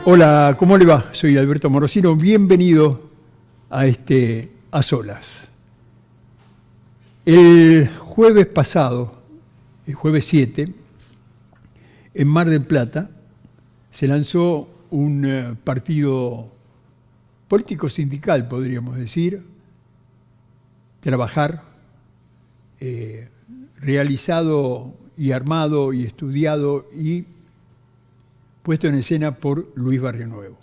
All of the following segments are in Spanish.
Hola, ¿cómo le va? Soy Alberto Morosino, bienvenido a A Solas. El jueves pasado, el jueves 7, en Mar del Plata, se lanzó un partido político sindical, podríamos decir, trabajar, realizado y armado y estudiado y puesto en escena por Luis Barrionuevo.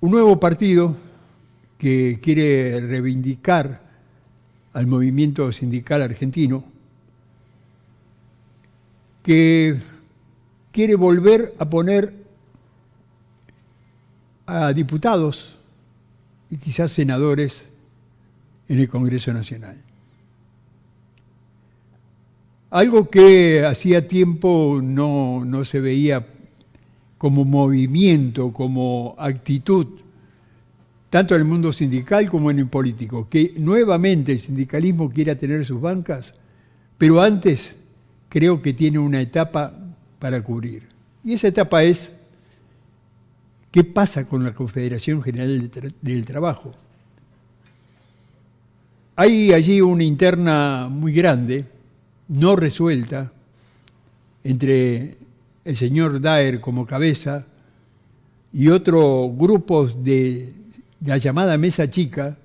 Un nuevo partido que quiere reivindicar al movimiento sindical argentino, que quiere volver a poner a diputados y quizás senadores en el Congreso Nacional. Algo que hacía tiempo no se veía como movimiento, como actitud, tanto en el mundo sindical como en el político, que nuevamente el sindicalismo quiera tener sus bancas, pero antes creo que tiene una etapa para cubrir. Y esa etapa es, ¿qué pasa con la Confederación General del Trabajo? Hay allí una interna muy grande, no resuelta, entre el señor Daer como cabeza y otros grupos de la llamada mesa chica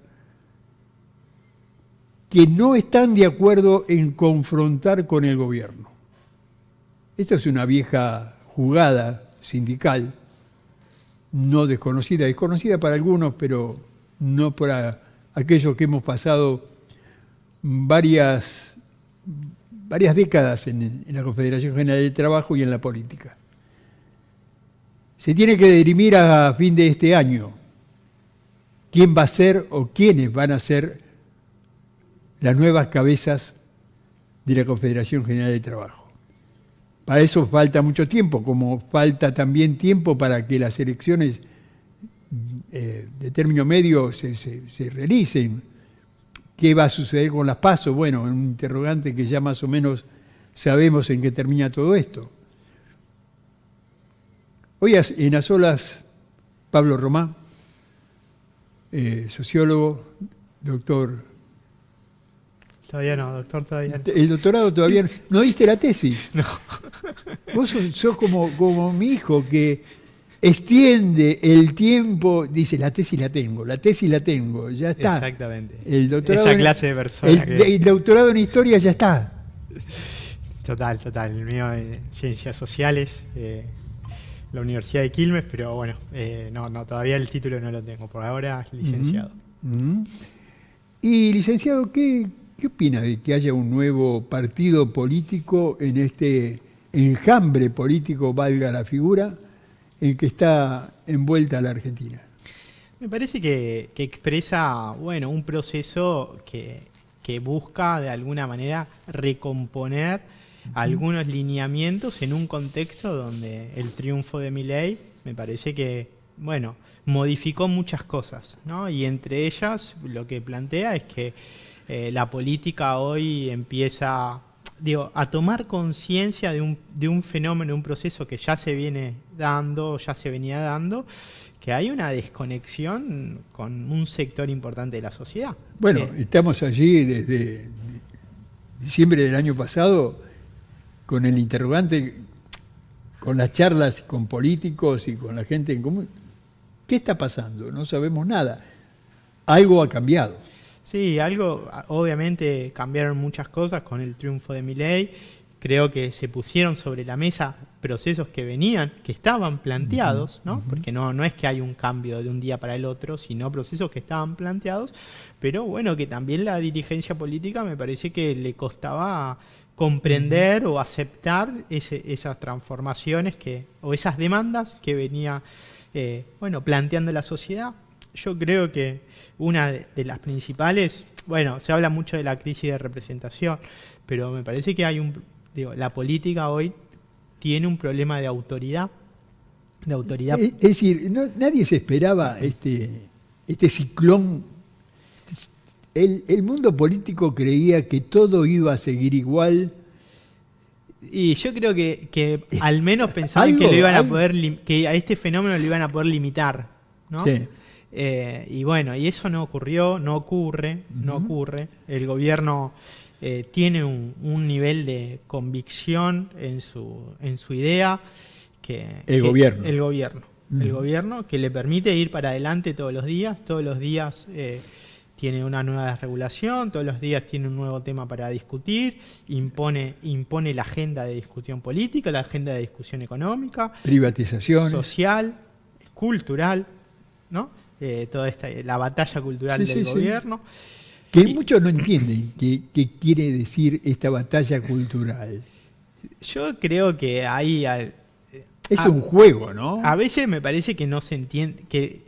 que no están de acuerdo en confrontar con el gobierno. Esto es una vieja jugada sindical, no desconocida, desconocida para algunos, pero no para aquellos que hemos pasado varias décadas en la Confederación General del Trabajo y en la política. Se tiene que dirimir a fin de este año quién va a ser o quiénes van a ser las nuevas cabezas de la Confederación General del Trabajo. Para eso falta mucho tiempo, como falta también tiempo para que las elecciones de término medio se realicen. ¿Qué va a suceder con las PASO? Bueno, un interrogante que ya más o menos sabemos en qué termina todo esto. Hoy en A Solas, Pablo Romá, sociólogo, doctor. Todavía no, doctor, todavía no. El doctorado todavía no diste la tesis. No. Vos sos como mi hijo que extiende el tiempo, dice, la tesis la tengo, ya está. Exactamente. El doctorado esa clase de persona. El doctorado en historia ya está. Total. El mío es Ciencias Sociales, la Universidad de Quilmes, pero bueno, no, todavía el título no lo tengo. Por ahora, licenciado. Y licenciado, ¿qué opina de que haya un nuevo partido político en este enjambre político, valga la figura, en que está envuelta la Argentina? Me parece que expresa, un proceso que busca de alguna manera recomponer algunos lineamientos en un contexto donde el triunfo de Milei me parece que, modificó muchas cosas, ¿no? Y entre ellas lo que plantea es que la política hoy empieza a tomar conciencia de un fenómeno, un proceso que ya se venía dando, que hay una desconexión con un sector importante de la sociedad. Bueno, estamos allí desde diciembre del año pasado con el interrogante, con las charlas con políticos y con la gente en común. ¿Qué está pasando? No sabemos nada. Algo ha cambiado. Sí, obviamente cambiaron muchas cosas con el triunfo de Milei. Creo que se pusieron sobre la mesa procesos que estaban planteados, ¿no? Porque no es que hay un cambio de un día para el otro, sino procesos que estaban planteados, pero que también la dirigencia política me parece que le costaba comprender o aceptar esas transformaciones o esas demandas que venía planteando la sociedad. Yo creo que una de las principales, se habla mucho de la crisis de representación, pero me parece que la política hoy tiene un problema de autoridad. Es decir, nadie se esperaba este ciclón. El mundo político creía que todo iba a seguir igual Y yo creo que al menos pensaban que lo iban a poder que a este fenómeno lo iban a poder limitar, ¿no? Sí. Y bueno, y eso no ocurrió, no ocurre. El gobierno tiene un nivel de convicción en su idea El gobierno. El gobierno que le permite ir para adelante todos los días tiene una nueva regulación, todos los días tiene un nuevo tema para discutir, impone la agenda de discusión política, la agenda de discusión económica, privatizaciones, social, cultural, ¿no? La batalla cultural del gobierno. Que muchos no entienden qué quiere decir esta batalla cultural. Yo creo que ahí... Es un juego, ¿no? A veces me parece que no se entiende, que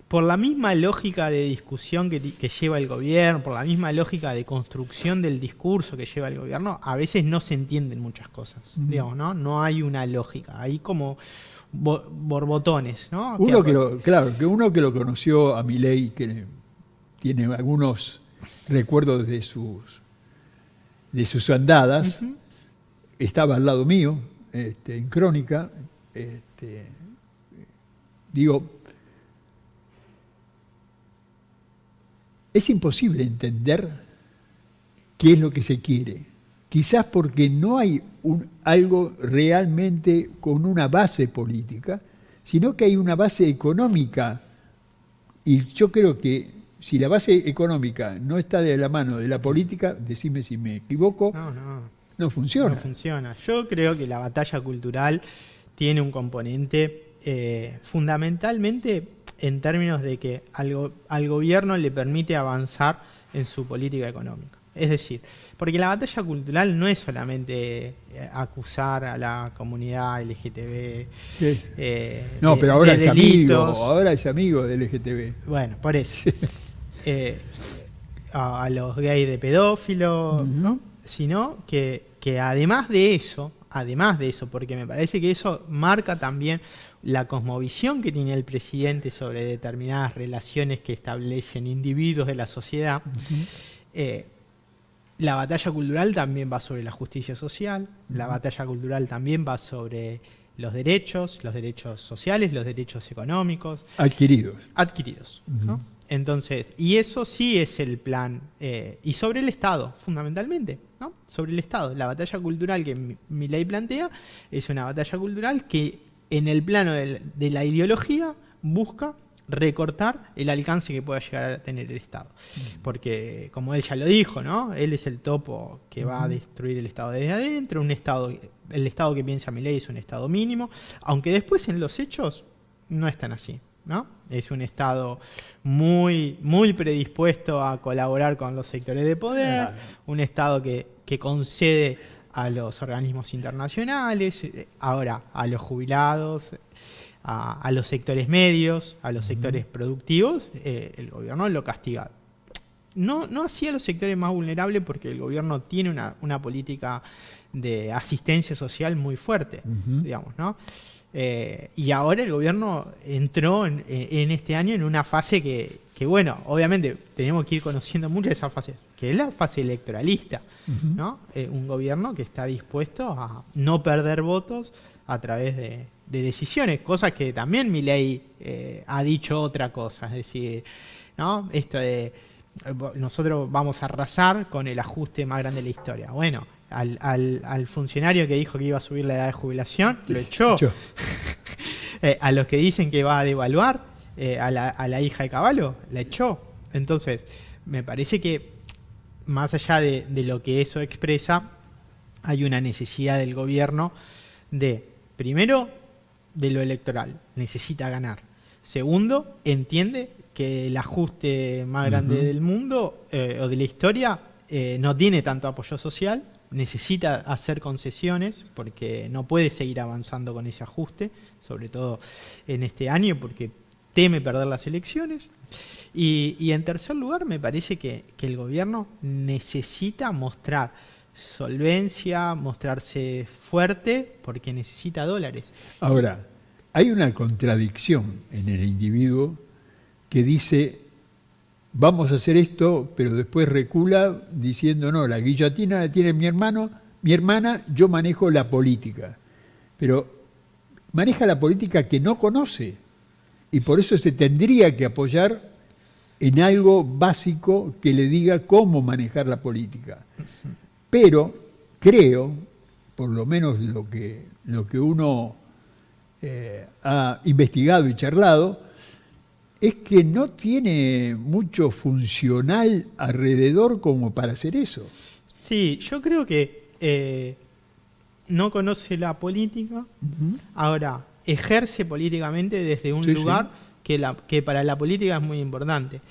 por la misma lógica de discusión que lleva el gobierno, por la misma lógica de construcción del discurso que lleva el gobierno, a veces no se entienden muchas cosas, digamos, ¿no? No hay una lógica, hay como borbotones, ¿no? Uno que lo conoció a Milei, que tiene algunos recuerdos de sus andadas, estaba al lado mío, en Crónica, digo, es imposible entender qué es lo que se quiere. Quizás porque no hay algo realmente con una base política, sino que hay una base económica. Y yo creo que si la base económica no está de la mano de la política, decime si me equivoco, no funciona. No funciona. Yo creo que la batalla cultural tiene un componente fundamentalmente en términos de que al gobierno le permite avanzar en su política económica. Es decir, porque la batalla cultural no es solamente acusar a la comunidad LGTB. Sí. Pero ahora es amigo del LGTB. Bueno, por eso. A los gays de pedófilos, ¿no? Sino que además de eso, porque me parece que eso marca también la cosmovisión que tiene el presidente sobre determinadas relaciones que establecen individuos de la sociedad. La batalla cultural también va sobre la justicia social, la batalla cultural también va sobre los derechos sociales, los derechos económicos. Adquiridos, ¿no? Entonces, y eso sí es el plan, y sobre el Estado, fundamentalmente, ¿no? Sobre el Estado. La batalla cultural que Milei plantea es una batalla cultural que en el plano de la ideología busca recortar el alcance que pueda llegar a tener el Estado. Porque, como él ya lo dijo, ¿no? Él es el topo que va a destruir el Estado desde adentro, el Estado que piensa Milei es un Estado mínimo, aunque después en los hechos no es tan así, ¿no? Es un Estado muy, muy predispuesto a colaborar con los sectores de poder, un Estado que concede a los organismos internacionales, ahora a los jubilados, a los sectores medios, a los sectores productivos, el gobierno lo castiga. No así a los sectores más vulnerables, porque el gobierno tiene una política de asistencia social muy fuerte, digamos, ¿no? Y ahora el gobierno entró en este año en una fase que, bueno, obviamente tenemos que ir conociendo mucho de esa fase, que es la fase electoralista, ¿no? Un gobierno que está dispuesto a no perder votos a través de decisiones, cosas que también Milei ha dicho otra cosa, es decir, ¿no? Esto de nosotros vamos a arrasar con el ajuste más grande de la historia. Bueno, al funcionario que dijo que iba a subir la edad de jubilación, lo echó. A los que dicen que va a devaluar, a la hija de Caballo, la echó. Entonces, me parece que más allá de lo que eso expresa, hay una necesidad del gobierno de, primero, de lo electoral, necesita ganar. Segundo, entiende que el ajuste más grande del mundo o de la historia no tiene tanto apoyo social, necesita hacer concesiones porque no puede seguir avanzando con ese ajuste, sobre todo en este año, porque teme perder las elecciones. Y en tercer lugar, me parece que el gobierno necesita mostrar solvencia, mostrarse fuerte, porque necesita dólares. Ahora, hay una contradicción en el individuo que dice, vamos a hacer esto, pero después recula diciendo, no, la guillotina la tiene mi hermano, mi hermana, yo manejo la política, pero maneja la política que no conoce y por eso se tendría que apoyar en algo básico que le diga cómo manejar la política. Pero creo, por lo menos lo que uno ha investigado y charlado, es que no tiene mucho funcional alrededor como para hacer eso. Sí, yo creo que no conoce la política, ahora ejerce políticamente desde un lugar que para la política es muy importante.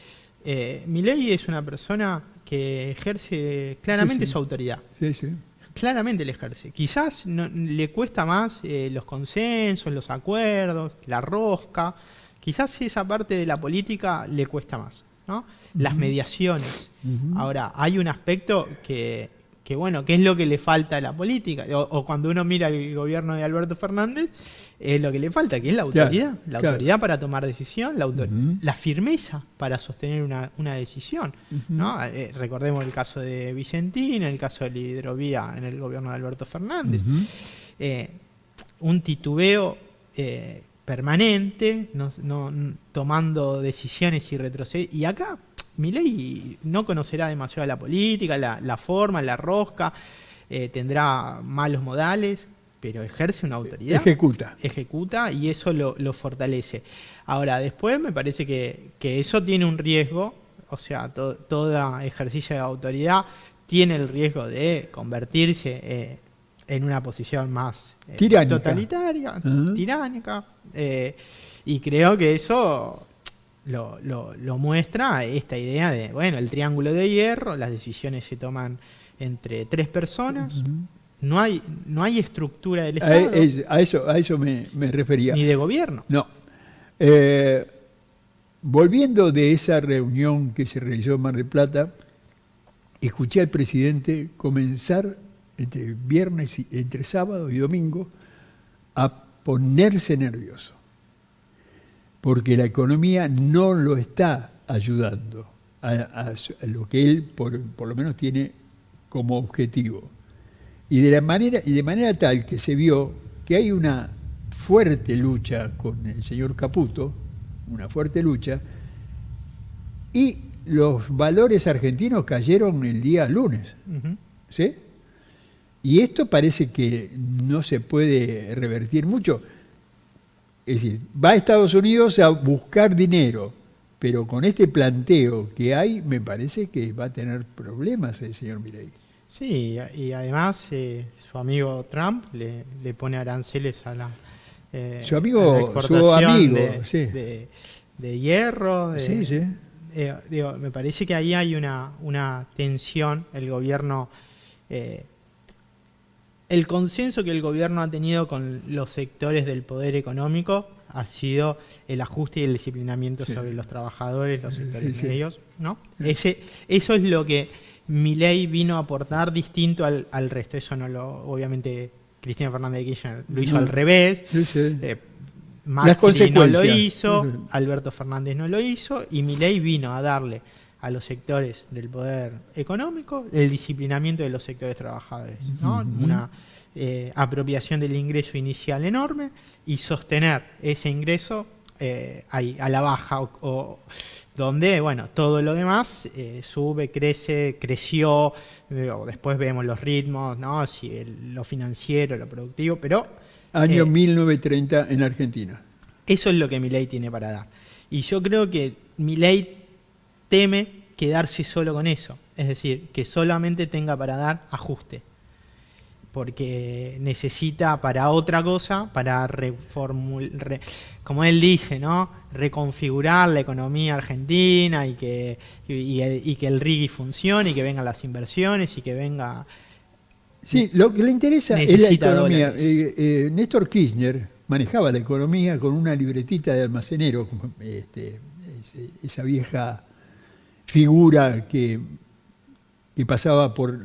Milei es una persona que ejerce claramente su autoridad. Sí, sí. Claramente le ejerce. Quizás le cuesta más los consensos, los acuerdos, la rosca. Quizás esa parte de la política le cuesta más, ¿no? Las mediaciones. Ahora, hay un aspecto que bueno, ¿qué es lo que le falta a la política? O cuando uno mira el gobierno de Alberto Fernández, es lo que le falta, que es la autoridad. La autoridad para tomar decisión, la firmeza para sostener una decisión, ¿no? Recordemos el caso de Vicentín, el caso de la hidrovía en el gobierno de Alberto Fernández. Un titubeo permanente, tomando decisiones y retroceder. Y acá Milei no conocerá demasiado la política, la forma, la rosca, tendrá malos modales, pero ejerce una autoridad. Ejecuta y eso lo fortalece. Ahora, después me parece que eso tiene un riesgo, o sea, todo ejercicio de autoridad tiene el riesgo de convertirse en una posición más totalitaria, tiránica, y creo que eso lo muestra esta idea de, bueno, el triángulo de hierro, las decisiones se toman entre 3 personas, no hay estructura del Estado. A eso me refería. Ni de gobierno. No. Volviendo de esa reunión que se realizó en Mar del Plata, escuché al presidente comenzar entre sábado y domingo a ponerse nervioso, porque la economía no lo está ayudando a lo que él por lo menos tiene como objetivo. Y de manera tal que se vio que hay una fuerte lucha con el señor Caputo, una fuerte lucha, y los valores argentinos cayeron el día lunes. ¿Sí? Y esto parece que no se puede revertir mucho. Es decir, va a Estados Unidos a buscar dinero, pero con este planteo que hay, me parece que va a tener problemas el señor Milei. Sí, y además su amigo Trump le pone aranceles a la exportación de hierro. Sí. Me parece que ahí hay una tensión. El gobierno... el consenso que el gobierno ha tenido con los sectores del poder económico ha sido el ajuste y el disciplinamiento sobre los trabajadores, los sectores medios, ¿no? Eso es lo que Milei vino a aportar distinto al resto. Eso obviamente Cristina Fernández de Kirchner lo hizo al revés. Macri no lo hizo, Alberto Fernández no lo hizo, y Milei vino a darle a los sectores del poder económico el disciplinamiento de los sectores trabajadores, ¿no? Una apropiación del ingreso inicial enorme y sostener ese ingreso ahí, a la baja, donde, bueno, todo lo demás sube, creció, después vemos los ritmos, ¿no? Si lo financiero, lo productivo, pero... Año 1930 en Argentina. Eso es lo que Milei tiene para dar. Y yo creo que Milei teme quedarse solo con eso, es decir, que solamente tenga para dar ajuste, porque necesita para otra cosa, para como él dice, ¿no? Reconfigurar la economía argentina y que el RIGI funcione y que vengan las inversiones y que venga... Sí, lo que le interesa es la economía. Néstor Kirchner manejaba la economía con una libretita de almacenero, esa vieja figura que pasaba por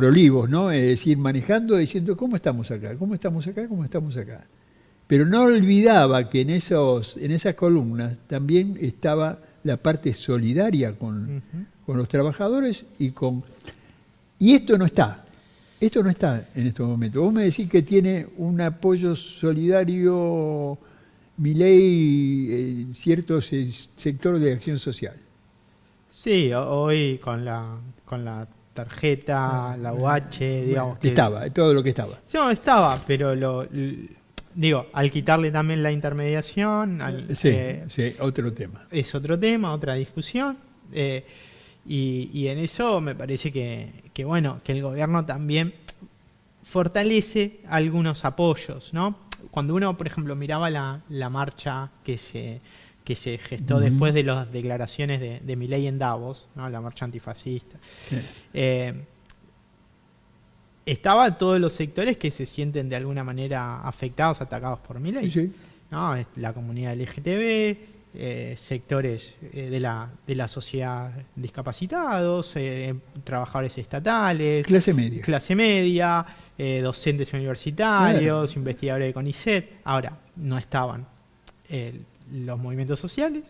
Olivos, ¿no? Es decir, manejando, diciendo, ¿cómo estamos acá? ¿Cómo estamos acá? ¿Cómo estamos acá? Pero no olvidaba que en esas columnas también estaba la parte solidaria con los trabajadores y esto no está. Esto no está en estos momentos. Vos me decís que tiene un apoyo solidario Milei en ciertos sectores de acción social. Sí, hoy con la tarjeta, la UH, digamos que... Estaba, todo lo que estaba. No, estaba, pero digo, al quitarle también la intermediación... Sí, otro tema. Es otro tema, otra discusión. Y en eso me parece que, bueno, que el gobierno también fortalece algunos apoyos, ¿no? Cuando uno, por ejemplo, miraba la marcha que se gestó después de las declaraciones de Milei en Davos, ¿no? La marcha antifascista, estaban todos los sectores que se sienten de alguna manera afectados, atacados por Milei, Sí. ¿no? La comunidad LGTB, sectores de la sociedad discapacitados, trabajadores estatales, Clase media, docentes universitarios, investigadores de CONICET. Ahora, no estaban los movimientos sociales,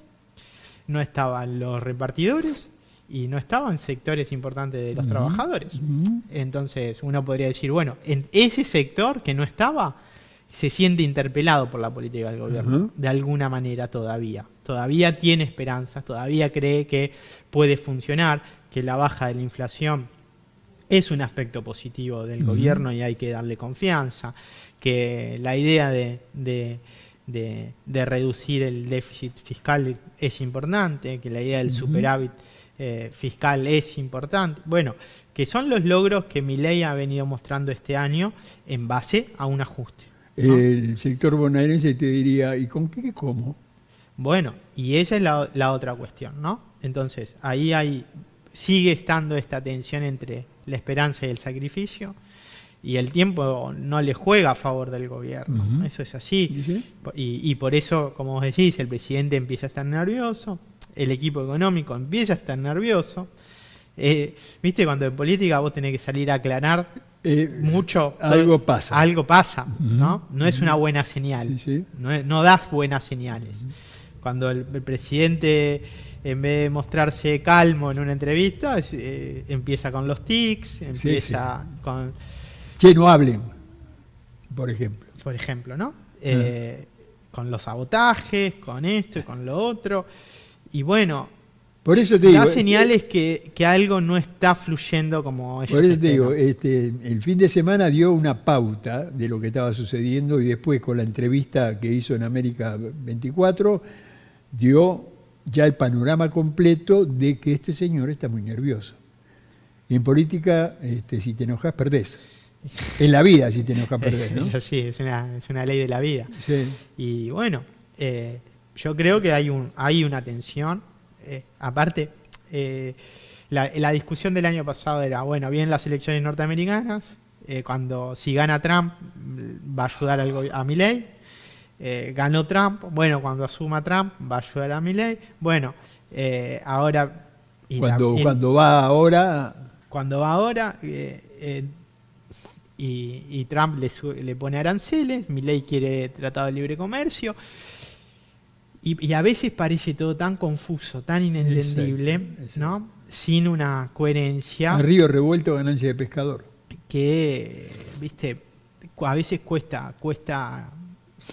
no estaban los repartidores y no estaban sectores importantes de los trabajadores. Entonces uno podría decir, bueno, en ese sector que no estaba, se siente interpelado por la política del gobierno, de alguna manera todavía. Todavía tiene esperanzas, todavía cree que puede funcionar, que la baja de la inflación es un aspecto positivo del gobierno y hay que darle confianza, que la idea de reducir el déficit fiscal es importante, que la idea del superávit fiscal es importante. Bueno, que son los logros que Milei ha venido mostrando este año en base a un ajuste, ¿no? El sector bonaerense te diría, ¿y con qué cómo? Bueno, y esa es la otra cuestión, ¿no? Entonces, ahí sigue estando esta tensión entre la esperanza y el sacrificio, y el tiempo no le juega a favor del gobierno. Eso es así. ¿Sí? Y por eso, como vos decís, el presidente empieza a estar nervioso, el equipo económico empieza a estar nervioso. ¿Viste? Cuando en política vos tenés que salir a aclarar mucho. Algo pasa. Algo pasa, ¿no? No es una buena señal. Sí. No das buenas señales. Cuando el presidente, en vez de mostrarse calmo en una entrevista, empieza con los tics, empieza con... Che, no hablen, por ejemplo. Por ejemplo, ¿no? Con los sabotajes, con esto y con lo otro. Y bueno, por eso te da digo, señales que algo no está fluyendo como ellos por eso te esperan. digo, el fin de semana dio una pauta de lo que estaba sucediendo y después con la entrevista que hizo en América 24 dio ya el panorama completo de que este señor está muy nervioso. Y en política, si te enojas, perdés. En la vida, si te enojas, perdés, ¿no? Es así, es una ley de la vida. Sí. Y bueno, yo creo que hay una tensión. Aparte, la discusión del año pasado era, bueno, vienen las elecciones norteamericanas, si gana Trump va a ayudar a Milei, ganó Trump, bueno, cuando asuma Trump va a ayudar a Milei, bueno, ahora... Cuando va ahora... Cuando va ahora... Y Trump le pone aranceles, Milei quiere tratado de libre comercio, y a veces parece todo tan confuso, tan inentendible, Exacto. ¿no? Sin una coherencia. A río revuelto, ganancia de pescador. Que, viste, a veces cuesta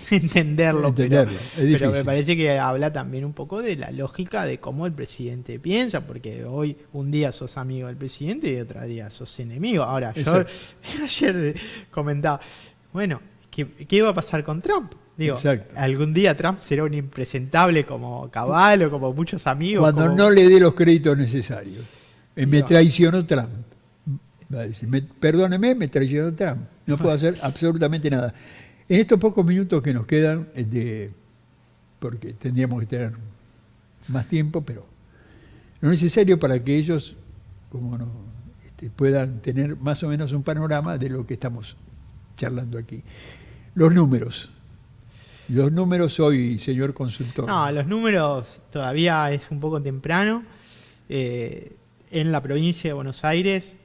entenderlo, Es pero me parece que habla también un poco de la lógica de cómo el presidente piensa, porque hoy un día sos amigo del presidente y otro día sos enemigo. Ahora, yo ayer comentaba, bueno, ¿qué va a pasar con Trump? Digo, algún día Trump será un impresentable como Caballo, como muchos amigos. Cuando no le dé los créditos necesarios. Me traicionó Trump. Va a decir, perdóneme, me traicionó Trump. No puedo hacer absolutamente nada. En estos pocos minutos que nos quedan, porque tendríamos que tener más tiempo, pero lo necesario para que ellos puedan tener más o menos un panorama de lo que estamos charlando aquí. Los números hoy, señor consultor. No, los números todavía es un poco temprano. En la provincia de Buenos Aires,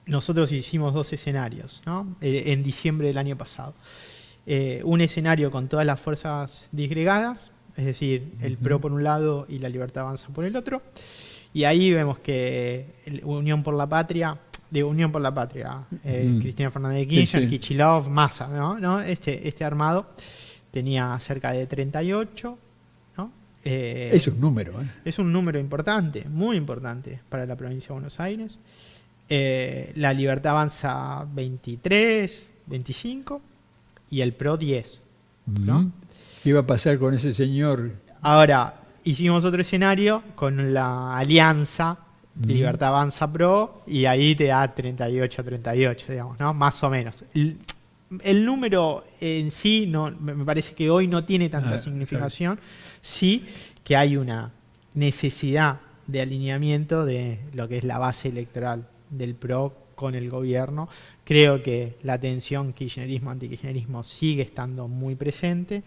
nosotros hicimos 2 escenarios, ¿no? En diciembre del año pasado. Un escenario con todas las fuerzas disgregadas, es decir, el PRO por un lado y la Libertad Avanza por el otro. Y ahí vemos que Unión por la Patria, Cristina Fernández de Kirchner, Sí. Kicillof, Massa, ¿no? Este armado tenía cerca de 38, ¿no? Es un número, ¿eh? Es un número importante, muy importante para la provincia de Buenos Aires. La Libertad Avanza 23, 25 y el PRO 10, ¿no? ¿Qué iba a pasar con ese señor? Ahora, hicimos otro escenario con la alianza Libertad Avanza PRO y ahí te da 38-38, digamos, ¿no? Más o menos. El número en sí me parece que hoy no tiene tanta significación. Claro. Sí que hay una necesidad de alineamiento de lo que es la base electoral del PRO con el gobierno. Creo que la tensión kirchnerismo-antikirchnerismo sigue estando muy presente.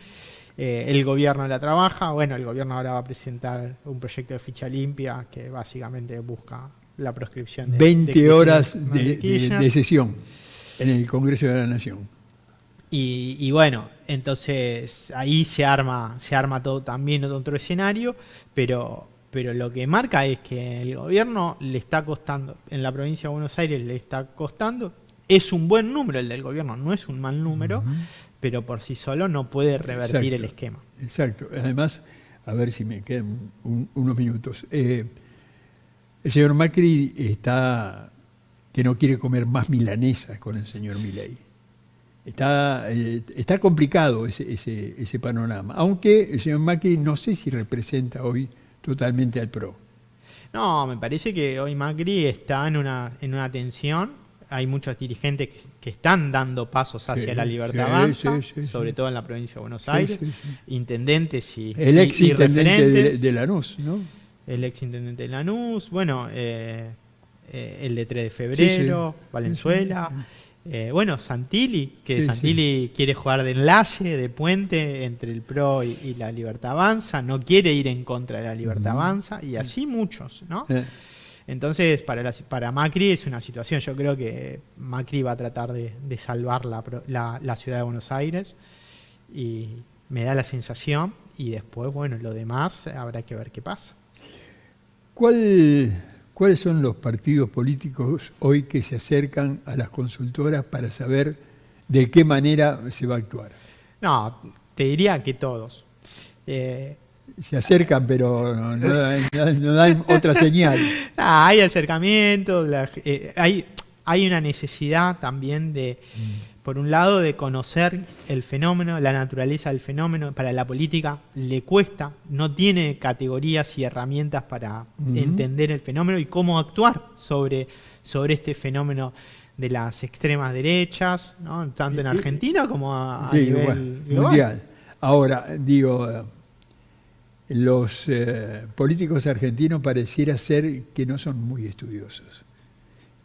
El gobierno la trabaja. Bueno, el gobierno ahora va a presentar un proyecto de ficha limpia que básicamente busca la proscripción de 20 horas de sesión en el Congreso de la Nación. Y bueno, entonces ahí se arma todo también otro escenario, pero lo que marca es que el gobierno le está costando, en la provincia de Buenos Aires le está costando. Es un buen número el del gobierno, no es un mal número, pero por sí solo no puede revertir el esquema. Exacto. Además, a ver si me quedan unos minutos. El señor Macri está que no quiere comer más milanesas con el señor Milei. Está complicado ese panorama, aunque el señor Macri no sé si representa hoy totalmente al PRO. No, me parece que hoy Macri está en una tensión. Hay muchos dirigentes que están dando pasos hacia la Libertad Avanza, sobre todo en la provincia de Buenos Aires, intendentes el ex intendente y de Lanús, ¿no? El ex intendente de Lanús, bueno, el de 3 de febrero, Valenzuela. Bueno, Santilli, Santilli quiere jugar de enlace, de puente entre el PRO y la Libertad Avanza, no quiere ir en contra de la Libertad Avanza, y así muchos, ¿no? Entonces, para Macri es una situación, yo creo que Macri va a tratar de salvar la ciudad de Buenos Aires, y me da la sensación, y después, bueno, lo demás habrá que ver qué pasa. ¿Cuáles son los partidos políticos hoy que se acercan a las consultoras para saber de qué manera se va a actuar? No, te diría que todos. Se acercan, pero no dan otra señal. Hay acercamientos, hay una necesidad también de, por un lado, de conocer el fenómeno, la naturaleza del fenómeno. Para la política le cuesta, no tiene categorías y herramientas para entender el fenómeno y cómo actuar sobre este fenómeno de las extremas derechas, ¿no? Tanto en Argentina como a nivel global. Mundial. Ahora, digo, los políticos argentinos pareciera ser que no son muy estudiosos,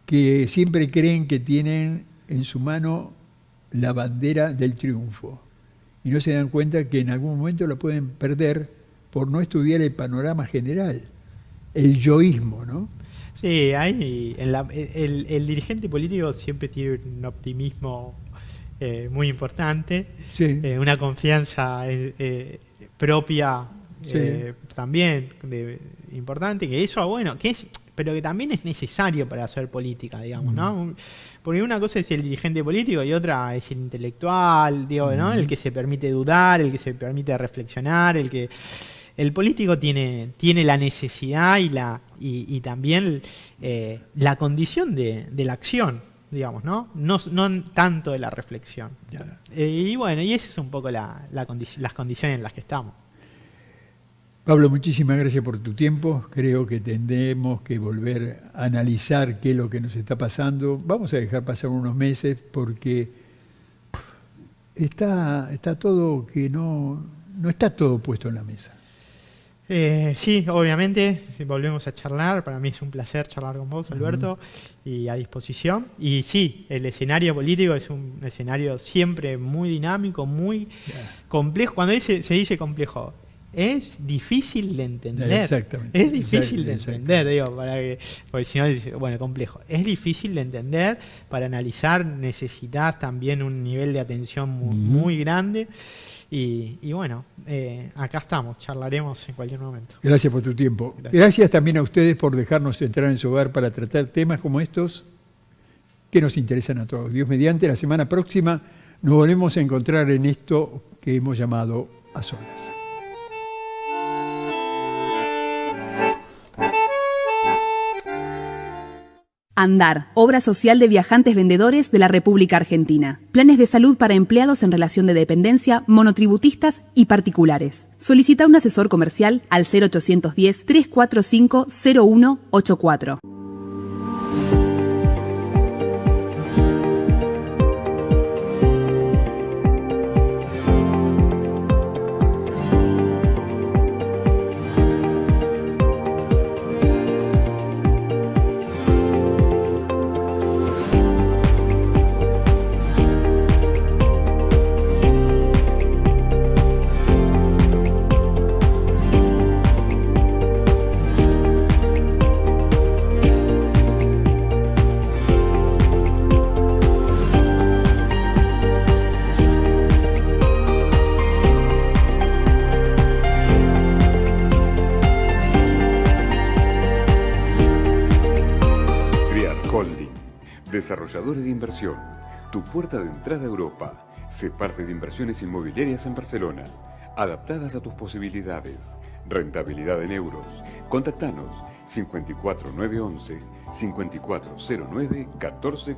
que siempre creen que tienen en su mano la bandera del triunfo y no se dan cuenta que en algún momento lo pueden perder por no estudiar el panorama general, el yoísmo, ¿no? Sí, el dirigente político siempre tiene un optimismo muy importante, una confianza propia también importante, que eso, bueno, pero que también es necesario para hacer política, digamos, ¿no? Porque una cosa es el dirigente político y otra es el intelectual, digo, ¿no? El que se permite dudar, el que se permite reflexionar, el político tiene la necesidad y también la condición de la acción, digamos, ¿no? No tanto de la reflexión. Y bueno, y esa es un poco las condiciones en las que estamos. Pablo, muchísimas gracias por tu tiempo. Creo que tendremos que volver a analizar qué es lo que nos está pasando. Vamos a dejar pasar unos meses porque está todo que no está todo puesto en la mesa. Sí, obviamente, volvemos a charlar. Para mí es un placer charlar con vos, Alberto, y a disposición. Y sí, el escenario político es un escenario siempre muy dinámico, muy complejo. Cuando se dice complejo, es difícil de entender. Exactamente. Es difícil de entender, digo, porque si no, bueno, complejo. Es difícil de entender, para analizar necesitas también un nivel de atención muy grande. Y bueno, acá estamos, charlaremos en cualquier momento. Gracias por tu tiempo. Gracias también a ustedes por dejarnos entrar en su hogar para tratar temas como estos que nos interesan a todos. Dios mediante, la semana próxima nos volvemos a encontrar en esto que hemos llamado A Solas. Andar, obra social de viajantes vendedores de la República Argentina. Planes de salud para empleados en relación de dependencia, monotributistas y particulares. Solicita un asesor comercial al 0810-345-0184. Desarrolladores de inversión, tu puerta de entrada a Europa. Sé parte de inversiones inmobiliarias en Barcelona, adaptadas a tus posibilidades. Rentabilidad en euros. Contactanos 54911 5409 14.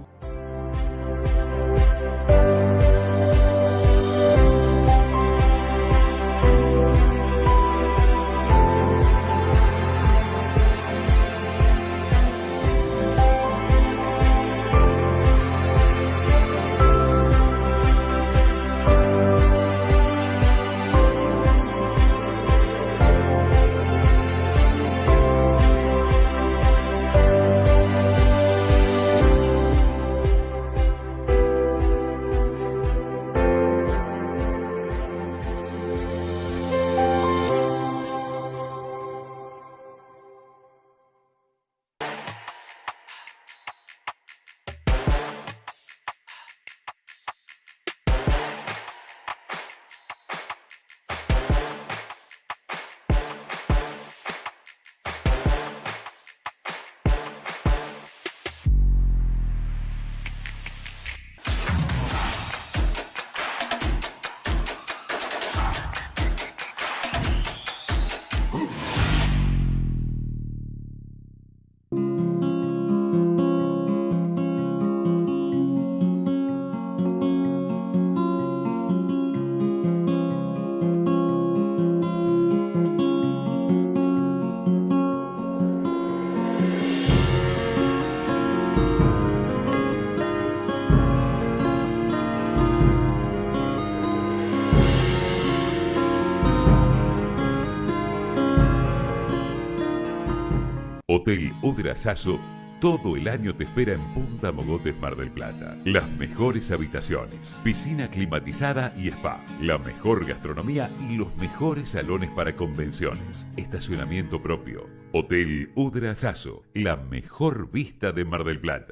Hotel Udra Sasso, todo el año te espera en Punta Mogotes, Mar del Plata. Las mejores habitaciones, piscina climatizada y spa, la mejor gastronomía y los mejores salones para convenciones. Estacionamiento propio. Hotel Udra Sasso, la mejor vista de Mar del Plata.